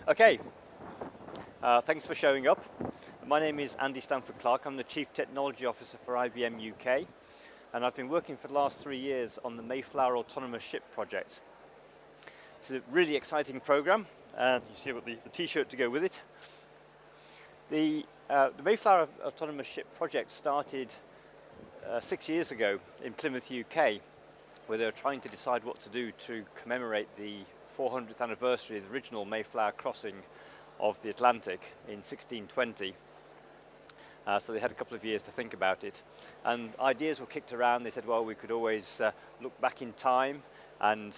Okay, thanks for showing up. My name is Andy Stanford Clark. I'm the Chief Technology Officer for IBM UK, and I've been working for the last 3 years on the Mayflower autonomous ship project. It's a really exciting program, and you see what the t-shirt to go with it. The Mayflower autonomous ship project started 6 years ago in Plymouth, UK, where they were trying to decide what to do to commemorate the 400th anniversary of the original Mayflower crossing of the Atlantic in 1620. So they had a couple of years to think about it. And ideas were kicked around. They said, well, we could always look back in time and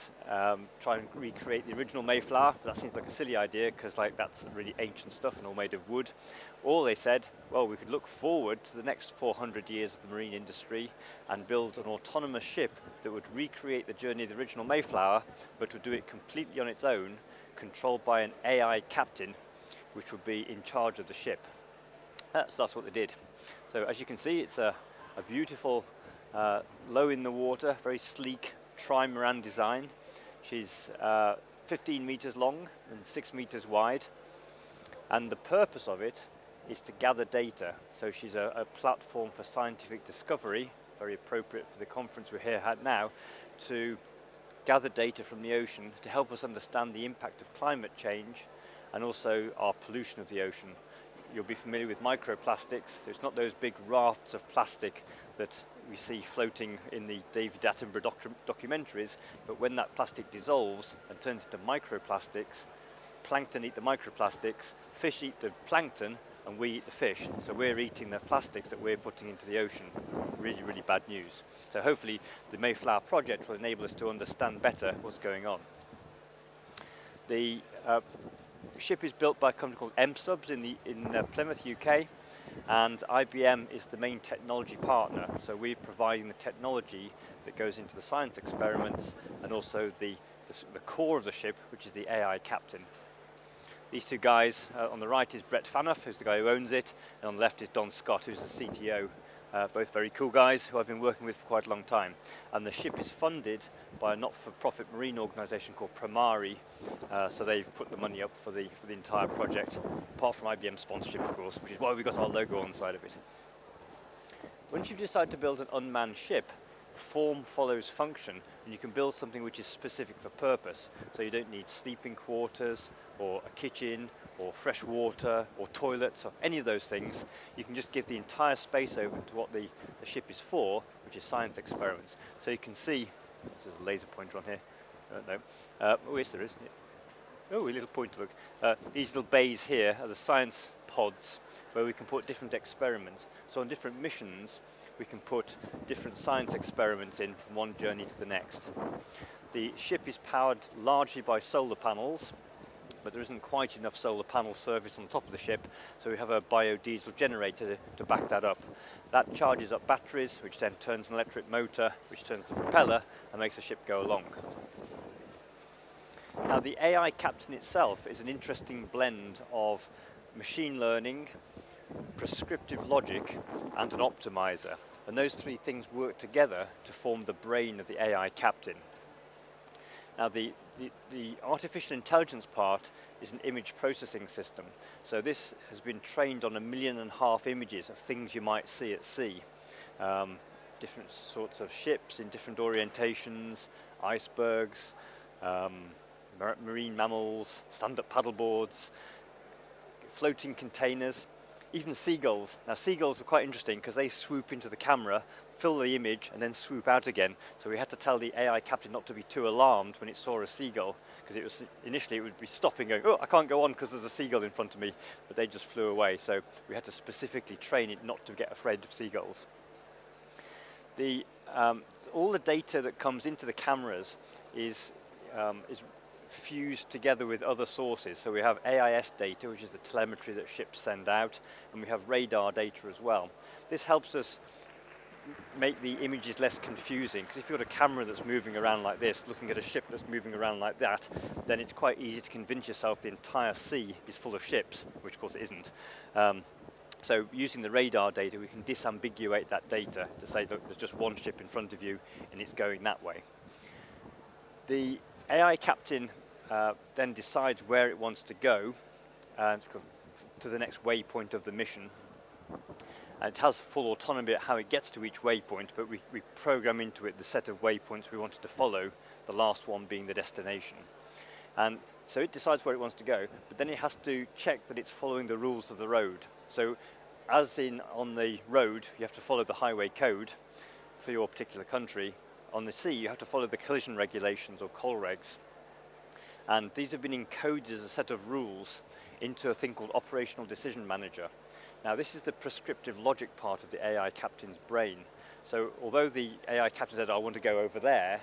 try and recreate the original Mayflower. But that seems like a silly idea because that's really ancient stuff and all made of wood. Or they said, well, we could look forward to the next 400 years of the marine industry and build an autonomous ship that would recreate the journey of the original Mayflower, but would do it completely on its own, controlled by an AI captain, which would be in charge of the ship. So that's what they did. So as you can see, it's a beautiful, low in the water, very sleek trimaran design. She's 15 meters long and 6 meters wide. And the purpose of it is to gather data. So she's a platform for scientific discovery, very appropriate for the conference we're here at now, to gather data from the ocean to help us understand the impact of climate change and also our pollution of the ocean. You'll be familiar with microplastics. So it's not those big rafts of plastic that we see floating in the David Attenborough documentaries, but when that plastic dissolves and turns into microplastics, plankton eat the microplastics, fish eat the plankton, and we eat the fish. So we're eating the plastics that we're putting into the ocean. Really, really bad news. So hopefully the Mayflower project will enable us to understand better what's going on. The ship is built by a company called M-Subs in Plymouth, UK, and IBM is the main technology partner. So we're providing the technology that goes into the science experiments and also the core of the ship, which is the AI captain. These two guys, on the right is Brett Phaneuf, who's the guy who owns it, and on the left is Don Scott, who's the CTO. Both very cool guys who I've been working with for quite a long time. And the ship is funded by a not-for-profit marine organisation called Primari, so they've put the money up for the entire project, apart from IBM sponsorship, of course, which is why we've got our logo on the side of it. Once you decide to build an unmanned ship, form follows function, and you can build something which is specific for purpose. So you don't need sleeping quarters, or a kitchen, or fresh water, or toilets, or any of those things. You can just give the entire space over to what the ship is for, which is science experiments. So you can see, there's a laser pointer on here, no, oh yes there is. Oh, a little pointer, look. These little bays here are the science pods where we can put different experiments. So on different missions, we can put different science experiments in from one journey to the next. The ship is powered largely by solar panels, but there isn't quite enough solar panel service on top of the ship, so we have a biodiesel generator to back that up. That charges up batteries, which then turns an electric motor, which turns the propeller and makes the ship go along. Now the AI captain itself is an interesting blend of machine learning, prescriptive logic, and an optimizer. And those three things work together to form the brain of the AI captain. Now the artificial intelligence part is an image processing system. So this has been trained on 1.5 million images of things you might see at sea. Different sorts of ships in different orientations, icebergs, marine mammals, stand-up paddleboards, floating containers, even seagulls. Now seagulls were quite interesting because they swoop into the camera, fill the image, and then swoop out again. So we had to tell the AI captain not to be too alarmed when it saw a seagull, because initially it would be stopping, going, oh, I can't go on because there's a seagull in front of me, but they just flew away. So we had to specifically train it not to get afraid of seagulls. All the data that comes into the cameras is fused together with other sources. So we have AIS data, which is the telemetry that ships send out, and we have radar data as well. This helps us make the images less confusing, because if you've got a camera that's moving around like this, looking at a ship that's moving around like that, then it's quite easy to convince yourself the entire sea is full of ships, which of course it isn't. So using the radar data, we can disambiguate that data to say, look, there's just one ship in front of you and it's going that way. The AI captain then decides where it wants to go to the next waypoint of the mission. And it has full autonomy at how it gets to each waypoint, but we program into it the set of waypoints we wanted to follow, the last one being the destination. And so it decides where it wants to go, but then it has to check that it's following the rules of the road. So as in on the road, you have to follow the highway code for your particular country. On the sea, you have to follow the collision regulations or col regs. And these have been encoded as a set of rules into a thing called Operational Decision Manager. Now this is the prescriptive logic part of the AI captain's brain. So although the AI captain said, I want to go over there,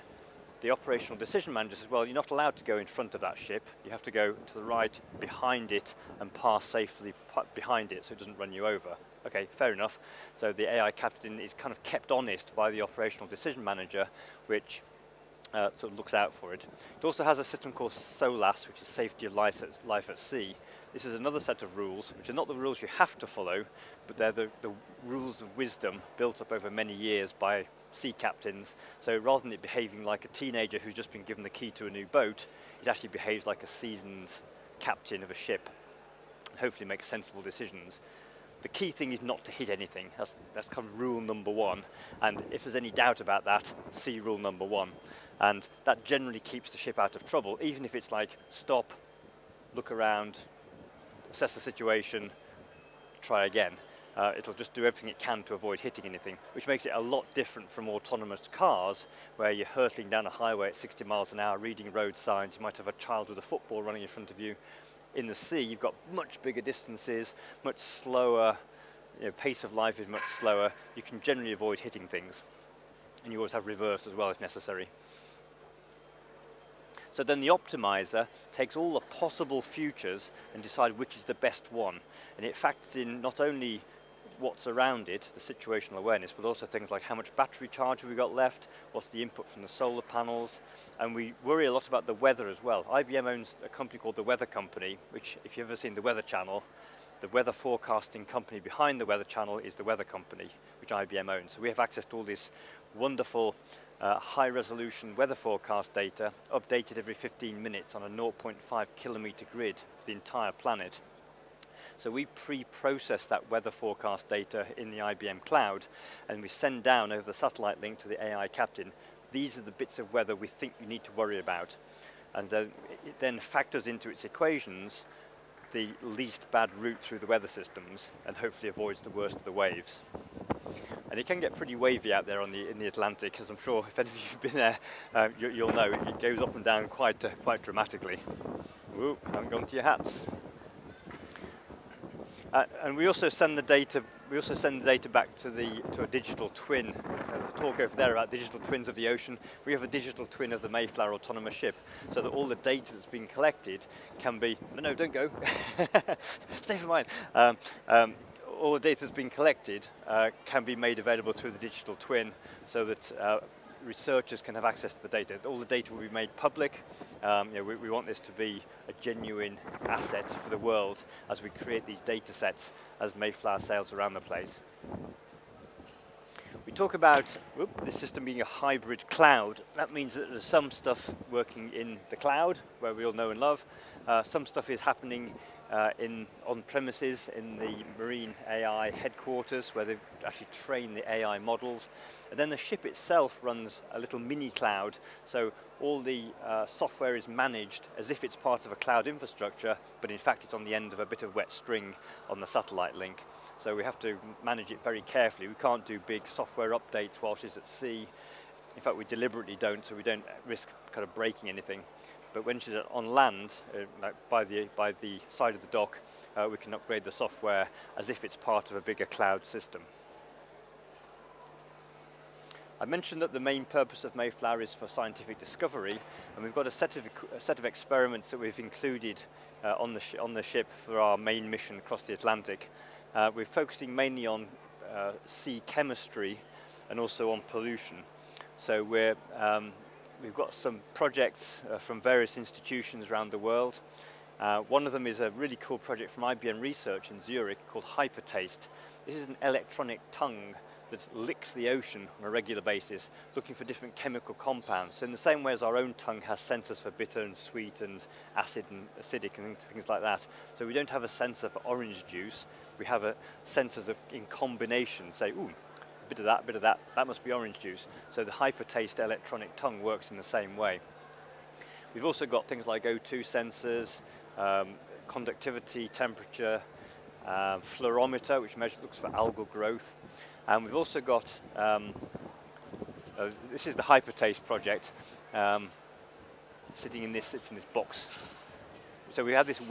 the Operational Decision Manager says, well, you're not allowed to go in front of that ship. You have to go to the right behind it and pass safely behind it so it doesn't run you over. Okay, fair enough. So the AI captain is kind of kept honest by the Operational Decision Manager, which sort of looks out for it. It also has a system called SOLAS, which is Safety of Life at Sea. This is another set of rules, which are not the rules you have to follow, but they're the rules of wisdom built up over many years by sea captains. So rather than it behaving like a teenager who's just been given the key to a new boat, it actually behaves like a seasoned captain of a ship, and hopefully makes sensible decisions. The key thing is not to hit anything. That's kind of rule number one. And if there's any doubt about that, see rule number one. And that generally keeps the ship out of trouble, even if it's like, stop, look around, assess the situation, try again. It'll just do everything it can to avoid hitting anything, which makes it a lot different from autonomous cars, where you're hurtling down a highway at 60 miles an hour, reading road signs. You might have a child with a football running in front of you. In the sea, you've got much bigger distances, much slower, pace of life is much slower. You can generally avoid hitting things. And you always have reverse as well if necessary. So then the optimizer takes all the possible futures and decides which is the best one. And it factors in not only what's around it, the situational awareness, but also things like how much battery charge have we got left, what's the input from the solar panels, and we worry a lot about the weather as well. IBM owns a company called the Weather Company, which, if you've ever seen the Weather Channel, the weather forecasting company behind the Weather Channel is the Weather Company, which IBM owns. So we have access to all this wonderful high-resolution weather forecast data, updated every 15 minutes on a 0.5 kilometer grid for the entire planet. So we pre-process that weather forecast data in the IBM cloud, and we send down over the satellite link to the AI captain, these are the bits of weather we think you need to worry about. And then it then factors into its equations the least bad route through the weather systems, and hopefully avoids the worst of the waves. And it can get pretty wavy out there in the Atlantic, as I'm sure if any of you have been there, you'll know it goes up and down quite dramatically. Woo, haven't gone to your hats. And we also send the data. We also send the data back to a digital twin. There's a talk over there about digital twins of the ocean. We have a digital twin of the Mayflower autonomous ship, so that all the data that's been collected can be. No, don't go. Stay for mine. All the data that's been collected can be made available through the digital twin, so that researchers can have access to the data. All the data will be made public. We want this to be a genuine asset for the world as we create these data sets as Mayflower sails around the place. We talk about this system being a hybrid cloud. That means that there's some stuff working in the cloud, where we all know and love. Some stuff is happening on premises in the marine AI headquarters, where they've actually trained the AI models. And then the ship itself runs a little mini cloud, so all the software is managed as if it's part of a cloud infrastructure, but in fact it's on the end of a bit of wet string on the satellite link. So we have to manage it very carefully. We can't do big software updates while she's at sea. In fact, we deliberately don't, so we don't risk kind of breaking anything. But when she's on land, like by the side of the dock, we can upgrade the software as if it's part of a bigger cloud system. I mentioned that the main purpose of Mayflower is for scientific discovery, and we've got a set of experiments that we've included on the ship for our main mission across the Atlantic. We're focusing mainly on sea chemistry and also on pollution. So we've got some projects from various institutions around the world. One of them is a really cool project from IBM Research in Zurich called Hypertaste. This is an electronic tongue that licks the ocean on a regular basis, looking for different chemical compounds. So in the same way as our own tongue has sensors for bitter and sweet and acid and acidic and things like that, so we don't have a sensor for orange juice, we have a sensors in combination, say, ooh, bit of that, that must be orange juice. So the hypertaste electronic tongue works in the same way. We've also got things like O2 sensors, conductivity, temperature, fluorometer, which looks for algal growth. And we've also got, this is the hypertaste project, sitting in this box. So we have this,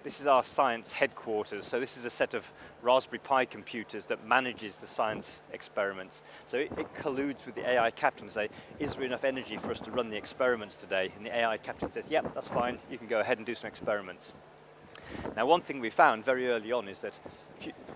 this is our science headquarters. So this is a set of Raspberry Pi computers that manages the science experiments. So it colludes with the AI captain to say, is there enough energy for us to run the experiments today? And the AI captain says, yep, that's fine, you can go ahead and do some experiments. Now, one thing we found very early on is that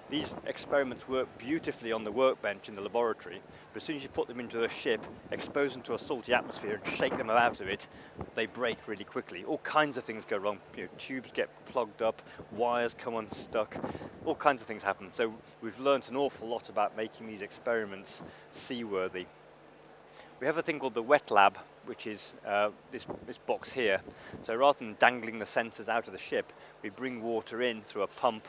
these experiments work beautifully on the workbench in the laboratory, but as soon as you put them into a ship, expose them to a salty atmosphere and shake them out of it, they break really quickly. All kinds of things go wrong. Tubes get plugged up, wires come unstuck, all kinds of things happen. So we've learned an awful lot about making these experiments seaworthy. We have a thing called the wet lab, which is this box here. So rather than dangling the sensors out of the ship, we bring water in through a pump,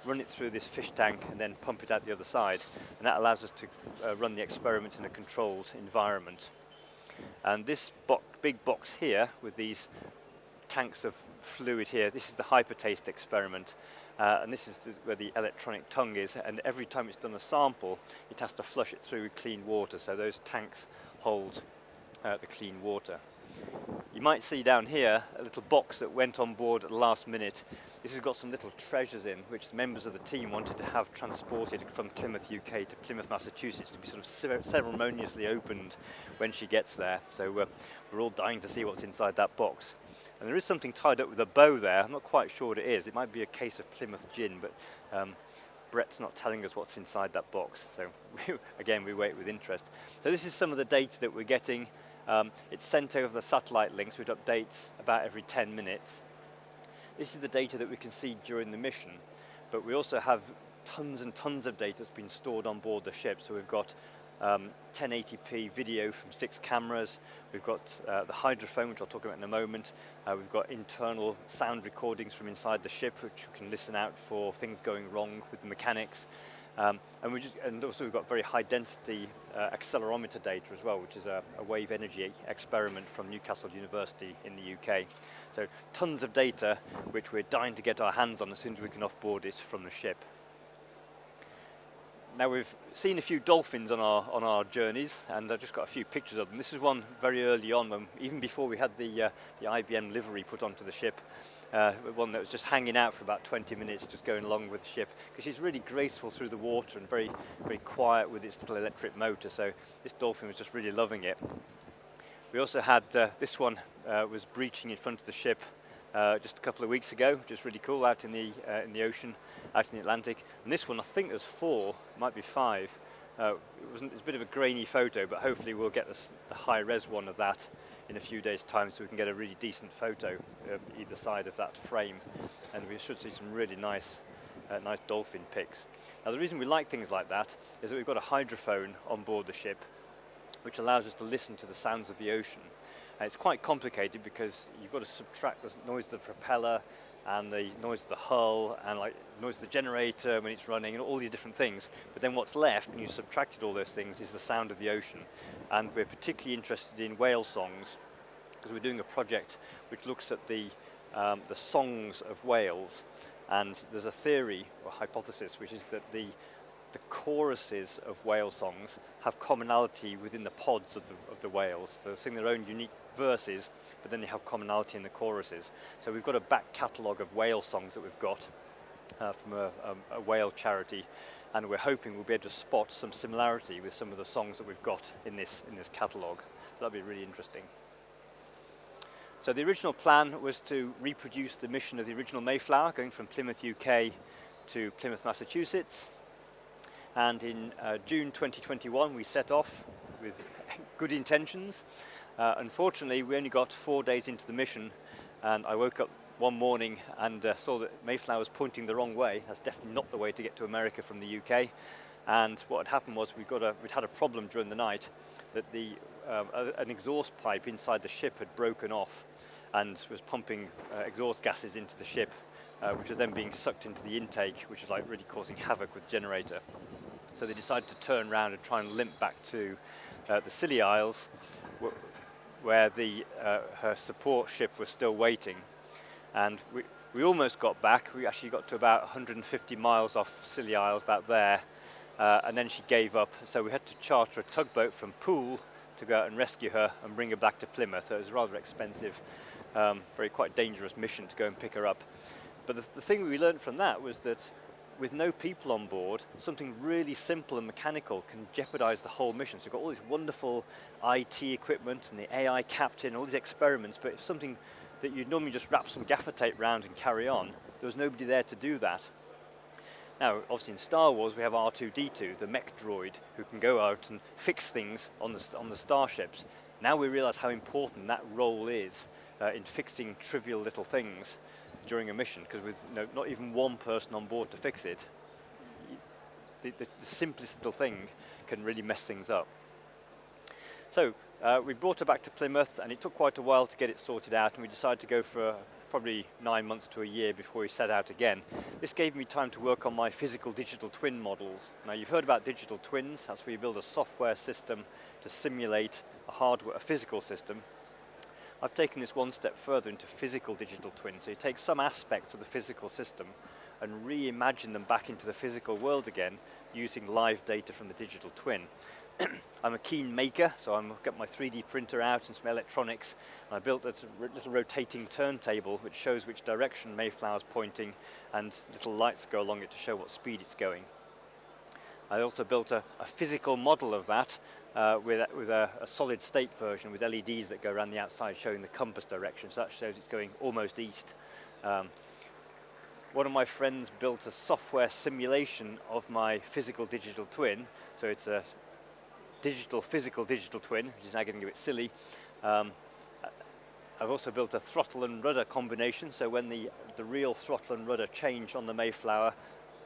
run it through this fish tank, and then pump it out the other side. And that allows us to run the experiments in a controlled environment. And this big box here, with these tanks of fluid here, this is the hypertaste experiment. And this is where the electronic tongue is. And every time it's done a sample, it has to flush it through with clean water. So those tanks hold the clean water. You might see down here a little box that went on board at the last minute. This has got some little treasures in, which the members of the team wanted to have transported from Plymouth, UK to Plymouth, Massachusetts to be sort of ceremoniously opened when she gets there. So we're all dying to see what's inside that box. And there is something tied up with a bow there. I'm not quite sure what it is. It might be a case of Plymouth gin, but Brett's not telling us what's inside that box. So again, we wait with interest. So this is some of the data that we're getting. It's sent over the satellite links, which updates about every 10 minutes. This is the data that we can see during the mission, but we also have tons and tons of data that's been stored on board the ship. So we've got 1080p video from 6 cameras. We've got the hydrophone, which I'll talk about in a moment. We've got internal sound recordings from inside the ship, which we can listen out for things going wrong with the mechanics. And also we've got very high density accelerometer data as well, which is a wave energy experiment from Newcastle University in the UK. So tons of data which we're dying to get our hands on as soon as we can offboard it from the ship. Now, we've seen a few dolphins on our journeys, and I've just got a few pictures of them. This is one very early on, even before we had the IBM livery put onto the ship. One that was just hanging out for about 20 minutes, just going along with the ship, because she's really graceful through the water and very, very quiet with its little electric motor. So this dolphin was just really loving it. We also had this one was breaching in front of the ship just a couple of weeks ago, which is really cool, out in the ocean, out in the Atlantic. And this one, I think there's 4, might be 5. It's a bit of a grainy photo, but hopefully we'll get the high-res one of that in a few days' time, so we can get a really decent photo either side of that frame, and we should see some really nice dolphin pics. Now, the reason we like things like that is that we've got a hydrophone on board the ship, which allows us to listen to the sounds of the ocean. And it's quite complicated because you've got to subtract the noise of the propeller and the noise of the hull and like noise of the generator when it's running and all these different things. But then what's left when you subtracted all those things is the sound of the ocean. And we're particularly interested in whale songs because we're doing a project which looks at the songs of whales. And there's a theory or hypothesis which is that the choruses of whale songs have commonality within the pods of the whales. So they sing their own unique verses, but then they have commonality in the choruses. So we've got a back catalogue of whale songs that we've got from a whale charity, and we're hoping we'll be able to spot some similarity with some of the songs that we've got in this catalogue. So that'll be really interesting. So the original plan was to reproduce the mission of the original Mayflower, going from Plymouth, UK to Plymouth, Massachusetts. And in June 2021, we set off with good intentions. Unfortunately, we only got 4 days into the mission, and I woke up one morning and saw that Mayflower was pointing the wrong way. That's definitely not the way to get to America from the UK. And what had happened was we'd had a problem during the night that an exhaust pipe inside the ship had broken off and was pumping exhaust gases into the ship, which was then being sucked into the intake, which was like really causing havoc with the generator. So they decided to turn around and try and limp back to the Scilly Isles, where her support ship was still waiting. And we almost got back. We actually got to about 150 miles off Scilly Isles, about there, and then she gave up. So we had to charter a tugboat from Poole to go out and rescue her and bring her back to Plymouth. So it was a rather expensive, quite dangerous mission to go and pick her up. But the thing we learned from that was that with no people on board, something really simple and mechanical can jeopardize the whole mission. So you've got all this wonderful IT equipment and the AI captain, all these experiments, but if something that you'd normally just wrap some gaffer tape around and carry on, there was nobody there to do that. Now, obviously in Star Wars we have R2-D2, the mech droid, who can go out and fix things on the starships. Now we realize how important that role is in fixing trivial little things during a mission, because with not even one person on board to fix it, the simplest little thing can really mess things up. So we brought her back to Plymouth, and it took quite a while to get it sorted out, and we decided to go for probably 9 months to a year before we set out again. This gave me time to work on my physical digital twin models. Now you've heard about digital twins. That's where you build a software system to simulate a physical system. I've taken this one step further into physical digital twins. So you take some aspects of the physical system and reimagine them back into the physical world again using live data from the digital twin. I'm a keen maker, so I've got my 3D printer out and some electronics, and I built this little rotating turntable which shows which direction Mayflower's pointing, and little lights go along it to show what speed it's going. I also built a physical model of that with a solid state version with LEDs that go around the outside showing the compass direction, so that shows it's going almost east. One of my friends built a software simulation of my physical digital twin, so it's a physical digital twin, which is now getting a bit silly. I've also built a throttle and rudder combination, so when the real throttle and rudder change on the Mayflower,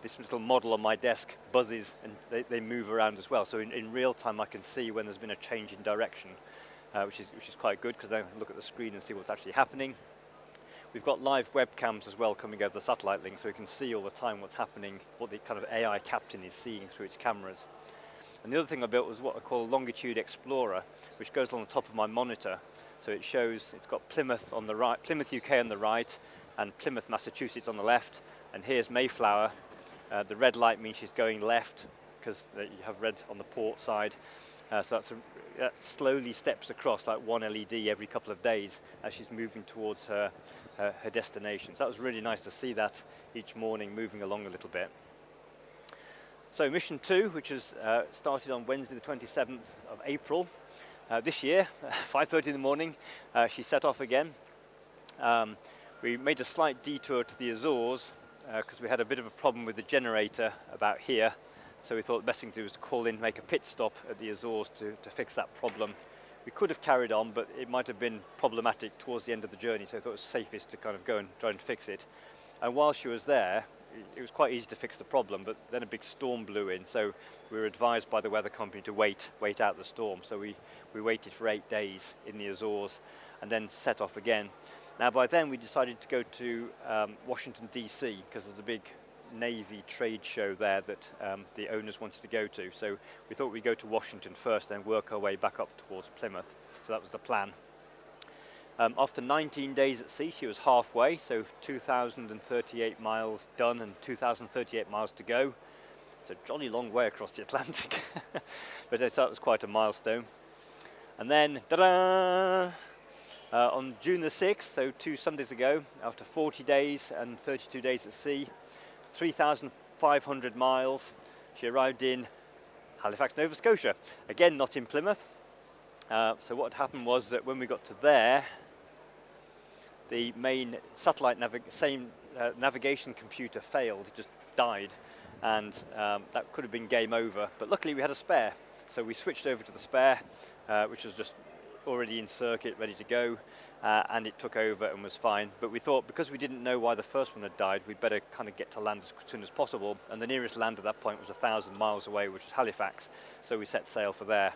this little model on my desk buzzes and they move around as well. So in real time I can see when there's been a change in direction, which is quite good, because then I can look at the screen and see what's actually happening. We've got live webcams as well coming over the satellite link, so we can see all the time what's happening, what the kind of AI captain is seeing through its cameras. And the other thing I built was what I call Longitude Explorer, which goes on the top of my monitor. So it shows, it's got Plymouth on the right, Plymouth UK on the right, and Plymouth Massachusetts on the left. And here's Mayflower. The red light means she's going left, because you have red on the port side. So that slowly steps across like one LED every couple of days as she's moving towards her destination. So that was really nice to see that each morning moving along a little bit. So mission 2, which was started on Wednesday the 27th of April this year, 5:30 in the morning, she set off again. We made a slight detour to the Azores because we had a bit of a problem with the generator about here. So we thought the best thing to do was to call in, make a pit stop at the Azores to fix that problem. We could have carried on, but it might have been problematic towards the end of the journey, so I thought it was safest to kind of go and try and fix it. And while she was there, it was quite easy to fix the problem, but then a big storm blew in, so we were advised by the weather company to wait out the storm. So we waited for 8 days in the Azores and then set off again. Now by then we decided to go to Washington DC, because there's a big Navy trade show there that the owners wanted to go to. So we thought we'd go to Washington first and work our way back up towards Plymouth. So that was the plan. After 19 days at sea, she was halfway, so 2,038 miles done and 2,038 miles to go. It's a jolly long way across the Atlantic, but I thought it was quite a milestone. And then, ta-da! On June the 6th, so 2 Sundays ago, after 40 days and 32 days at sea, 3,500 miles, she arrived in Halifax, Nova Scotia. Again, not in Plymouth. So what happened was that when we got to there, the main satellite navigation computer failed, it just died, and that could have been game over, but luckily we had a spare. So we switched over to the spare, which was just already in circuit, ready to go, and it took over and was fine. But we thought, because we didn't know why the first one had died, we'd better kind of get to land as soon as possible, and the nearest land at that point was 1,000 miles away, which was Halifax, so we set sail for there.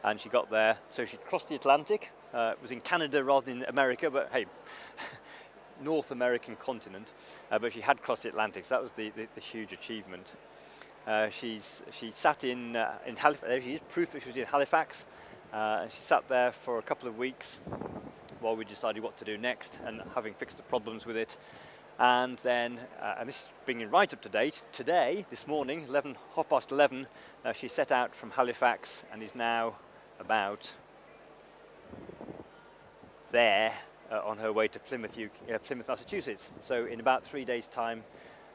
And she got there, so she crossed the Atlantic. It was in Canada rather than America, but hey, North American continent, but she had crossed the Atlantic, so that was the huge achievement. She sat in Halifax. There she is, proof that she was in Halifax. And she sat there for a couple of weeks while we decided what to do next, and having fixed the problems with it. And then, and this is bringing right up to date, today, this morning, 11:30, she set out from Halifax and is now about there on her way to Plymouth, Massachusetts. So in about 3 days' time,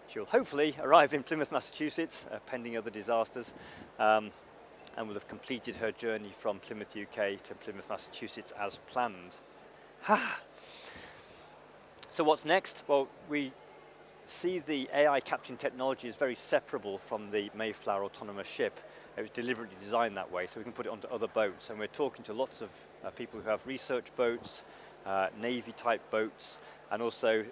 she'll hopefully arrive in Plymouth, Massachusetts, pending other disasters, and will have completed her journey from Plymouth, UK to Plymouth, Massachusetts as planned. So what's next? Well, we see the AI captain technology is very separable from the Mayflower autonomous ship. It was deliberately designed that way so we can put it onto other boats, and we're talking to lots of people who have research boats, Navy type boats, and also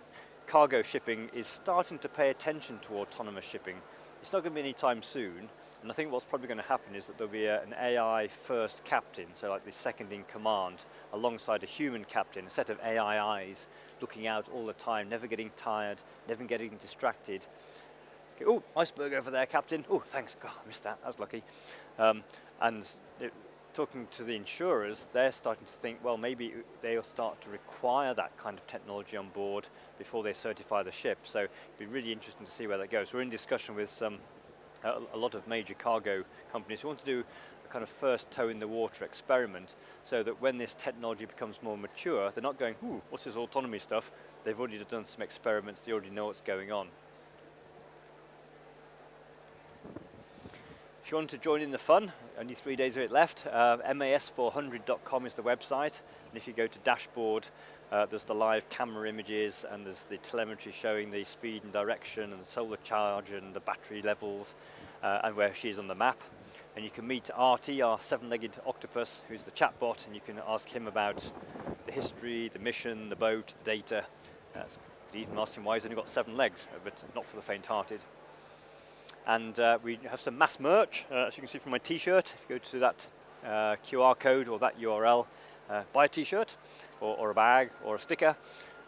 cargo shipping is starting to pay attention to autonomous shipping. It's not going to be any time soon, and I think what's probably going to happen is that there'll be an AI first captain, so like the second in command, alongside a human captain, a set of AI eyes looking out all the time, never getting tired, never getting distracted. Okay, oh, iceberg over there, Captain. Oh, thanks. God, I missed that. I was lucky. Talking to the insurers, they're starting to think, well, maybe they'll start to require that kind of technology on board before they certify the ship. So it'd be really interesting to see where that goes. We're in discussion with a lot of major cargo companies who want to do a kind of first toe in the water experiment, so that when this technology becomes more mature, they're not going, ooh, what's this autonomy stuff? They've already done some experiments, they already know what's going on. If you want to join in the fun, only 3 days of it left, mas400.com is the website, and if you go to dashboard, there's the live camera images, and there's the telemetry showing the speed and direction, and the solar charge, and the battery levels, and where she is on the map. And you can meet Artie, our 7-legged octopus, who's the chatbot, and you can ask him about the history, the mission, the boat, the data. You could even ask him why he's only got 7 legs, but not for the faint-hearted. And we have some mass merch, as you can see from my t-shirt. If you go to that QR code or that URL, buy a t-shirt or a bag or a sticker.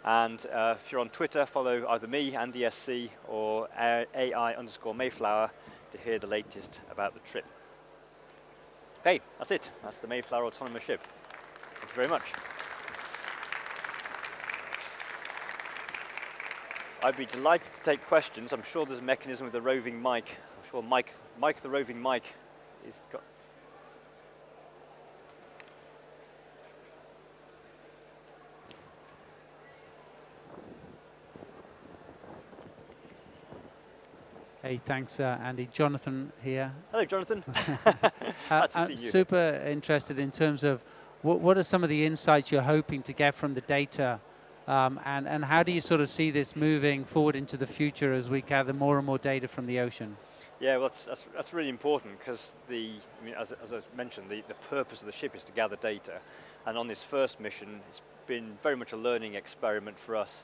And if you're on Twitter, follow either me, Andy SC, or AI_Mayflower to hear the latest about the trip. Okay, that's it. That's the Mayflower autonomous ship. Thank you very much. I'd be delighted to take questions. I'm sure there's a mechanism with a roving mic. I'm sure Mike the roving mic is got. Hey, thanks, Andy. Jonathan here. Hello, Jonathan. Nice to see you. Super interested in terms of what are some of the insights you're hoping to get from the data, and how do you sort of see this moving forward into the future as we gather more and more data from the ocean? Yeah, well, that's really important, because as I mentioned, the purpose of the ship is to gather data, and on this first mission, it's been very much a learning experiment for us.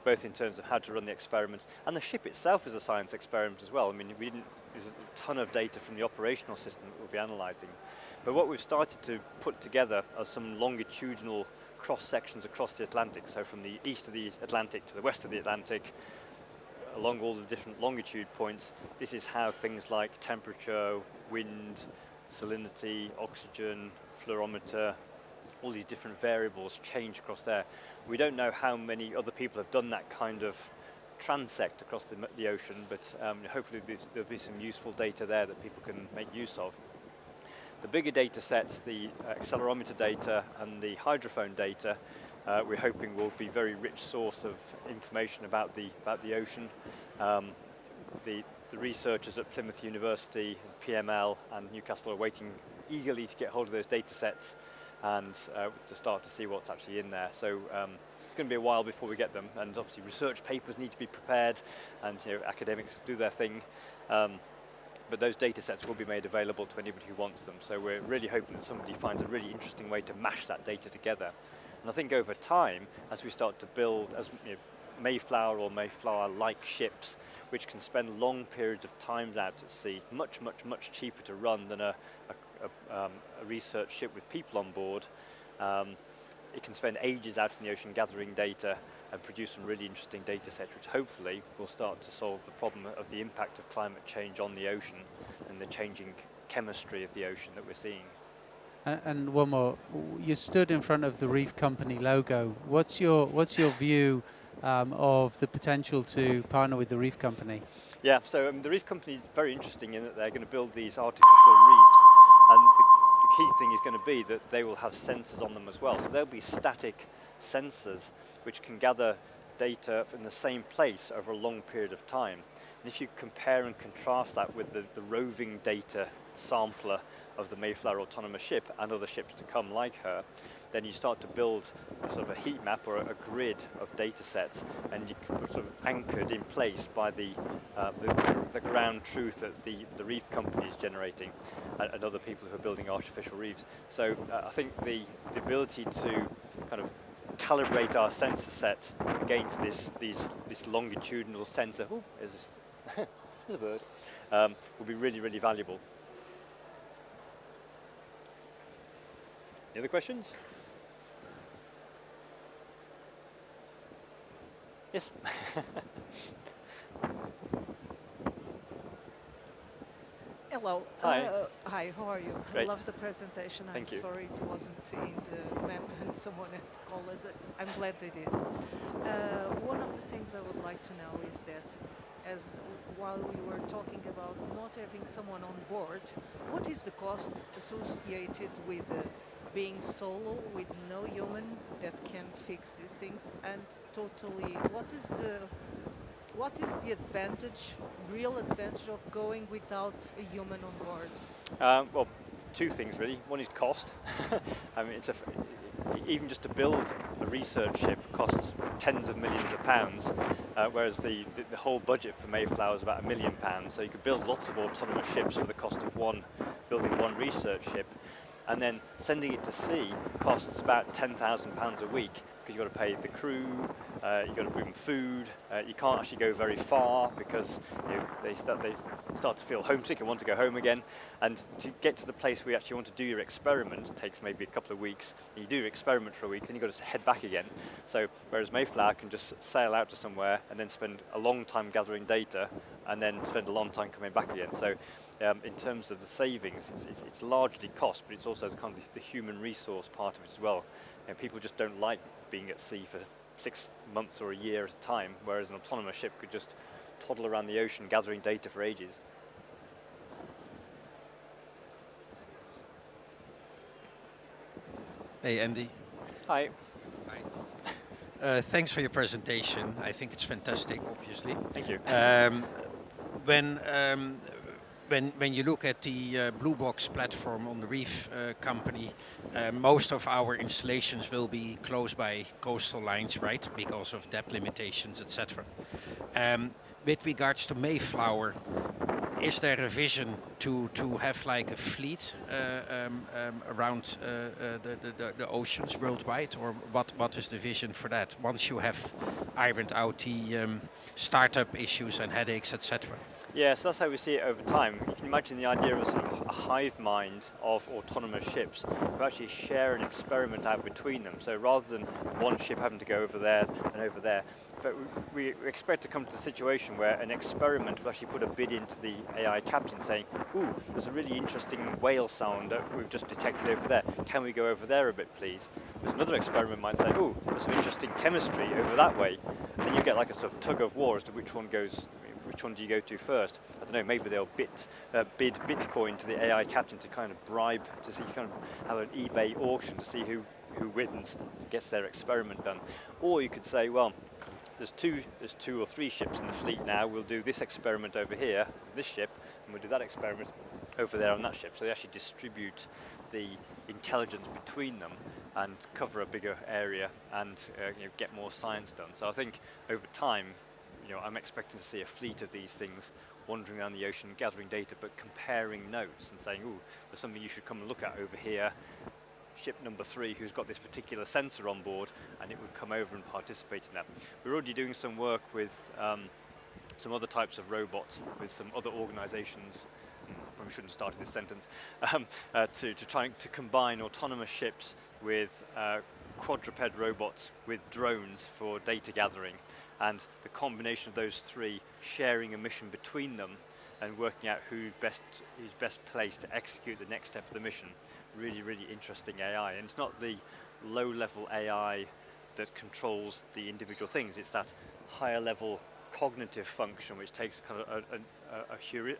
Both in terms of how to run the experiments, and the ship itself is a science experiment as well. I mean, there's a ton of data from the operational system that we'll be analysing. But what we've started to put together are some longitudinal cross sections across the Atlantic. So from the east of the Atlantic to the west of the Atlantic, along all the different longitude points, this is how things like temperature, wind, salinity, oxygen, fluorometer, all these different variables change across there. We don't know how many other people have done that kind of transect across the ocean, but hopefully there'll be some useful data there that people can make use of. The bigger data sets, the accelerometer data and the hydrophone data, we're hoping will be very rich source of information about the ocean. The researchers at Plymouth University, PML and Newcastle are waiting eagerly to get hold of those data sets and to start to see what's actually in there. So it's going to be a while before we get them, and obviously research papers need to be prepared, and academics do their thing. but those data sets will be made available to anybody who wants them. So we're really hoping that somebody finds a really interesting way to mash that data together. And I think over time, as we start to build, as Mayflower or Mayflower-like ships, which can spend long periods of time out at sea, much, much, much cheaper to run than a research ship with people on board. It can spend ages out in the ocean gathering data and produce some really interesting data sets, which hopefully will start to solve the problem of the impact of climate change on the ocean and the changing chemistry of the ocean that we're seeing. And one more, you stood in front of the Reef Company logo. What's your view of the potential to partner with the Reef Company? Yeah, so the Reef Company is very interesting in that they're going to build these artificial reefs, and the key thing is going to be that they will have sensors on them as well. So there'll be static sensors which can gather data from the same place over a long period of time. And if you compare and contrast that with the roving data sampler of the Mayflower autonomous ship and other ships to come like her, then you start to build a sort of a heat map or a grid of data sets, and you can sort of anchored in place by the ground truth that the Reef Company is generating and other people who are building artificial reefs. So I think the ability to kind of calibrate our sensor set against this longitudinal sensor, there's a bird, will be really, really valuable. Any other questions? Yes. Hello. Hi. Hi, how are you? Great. I love the presentation. Thank I'm you. sorry it wasn't in the map and someone had to call us. I'm glad they did. One of the things I would like to know is that while we were talking about not having someone on board, what is the cost associated with being solo with no human that can fix these things, and totally what is the advantage, real advantage of going without a human on board? Well, two things really. One is cost. I mean, even just to build a research ship costs tens of millions of pounds, whereas the whole budget for Mayflower is about £1 million. So you could build lots of autonomous ships for the cost of building one research ship. And then sending it to sea costs about £10,000 a week, because you've got to pay the crew, you've got to bring them food, you can't actually go very far because they start to feel homesick and want to go home again. And to get to the place where you actually want to do your experiment takes maybe a couple of weeks. And you do your experiment for a week, then you've got to head back again. So whereas Mayflower can just sail out to somewhere and then spend a long time gathering data and then spend a long time coming back again. So in terms of the savings, it's largely cost, but it's also kind of the human resource part of it as well. People just don't like being at sea for 6 months or a year at a time, whereas an autonomous ship could just toddle around the ocean gathering data for ages. Hey, Andy. Hi. Hi. Thanks for your presentation. I think it's fantastic, obviously. Thank you. When you look at the Blue Box platform on the Reef Company, most of our installations will be close by coastal lines, right? Because of depth limitations, etc. With regards to Mayflower, is there a vision to have like a fleet around the oceans worldwide, or what is the vision for that once you have ironed out the startup issues and headaches, etc.? Yeah, so that's how we see it over time. You can imagine the idea of a sort of a hive mind of autonomous ships who actually share an experiment out between them. So rather than one ship having to go over there and over there, but we expect to come to the situation where an experiment will actually put a bid into the AI captain saying, ooh, there's a really interesting whale sound that we've just detected over there. Can we go over there a bit, please? There's another experiment might say, ooh, there's some interesting chemistry over that way. And then you get like a sort of tug of war as to which one do you go to first? I don't know, maybe they'll bid Bitcoin to the AI captain to kind of bribe, to see, kind of have an eBay auction to see who wins, gets their experiment done. Or you could say, well, there's two or three ships in the fleet now, we'll do this experiment over here, this ship, and we'll do that experiment over there on that ship. So they actually distribute the intelligence between them and cover a bigger area and get more science done. So I think over time, I'm expecting to see a fleet of these things wandering around the ocean, gathering data, but comparing notes and saying, ooh, there's something you should come and look at over here. Ship number 3 who's got this particular sensor on board, and it would come over and participate in that. We're already doing some work with some other types of robots with some other organizations. Probably shouldn't have started this sentence. To try to combine autonomous ships with quadruped robots with drones for data gathering, and the combination of those 3 sharing a mission between them and working out who's best placed to execute the next step of the mission. Really, really interesting AI. And it's not the low-level AI that controls the individual things. It's that higher level cognitive function which takes kind of a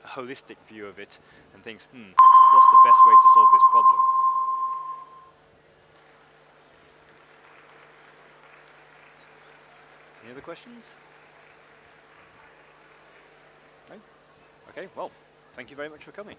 holistic view of it and thinks, what's the best way to solve this problem? Any other questions? No? Okay, well, thank you very much for coming.